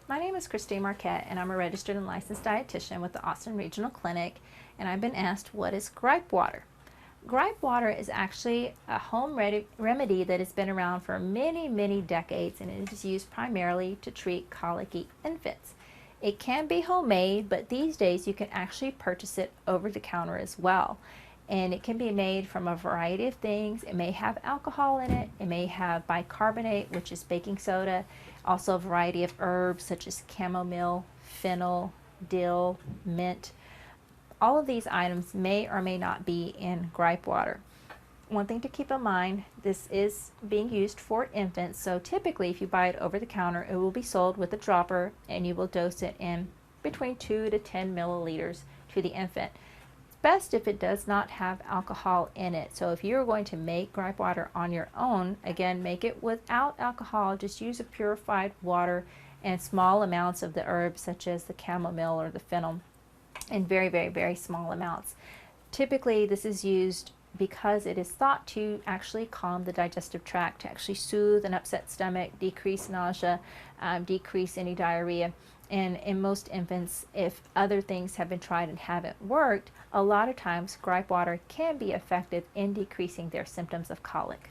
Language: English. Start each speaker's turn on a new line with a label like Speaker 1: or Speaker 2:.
Speaker 1: My name is Christine Marquette, and I'm a registered and licensed dietitian with the Austin Regional Clinic, and I've been asked, what is gripe water? Gripe water is actually a home remedy that has been around for many, many decades, and it is used primarily to treat colicky infants. It can be homemade, but these days you can actually purchase it over the counter as well. And it can be made from a variety of things. It may have alcohol in it. It may have bicarbonate, which is baking soda. Also a variety of herbs such as chamomile, fennel, dill, mint. All of these items may or may not be in gripe water. One thing to keep in mind, this is being used for infants, so typically if you buy it over the counter, it will be sold with a dropper and you will dose it in between 2 to 10 milliliters to the infant. It's best if it does not have alcohol in it. So if you're going to make gripe water on your own, again, make it without alcohol. Just use a purified water and small amounts of the herbs such as the chamomile or the fennel in very, very, very small amounts. Typically this is used because it is thought to actually calm the digestive tract, to actually soothe an upset stomach, decrease nausea, decrease any diarrhea. And in most infants, if other things have been tried and haven't worked, a lot of times gripe water can be effective in decreasing their symptoms of colic.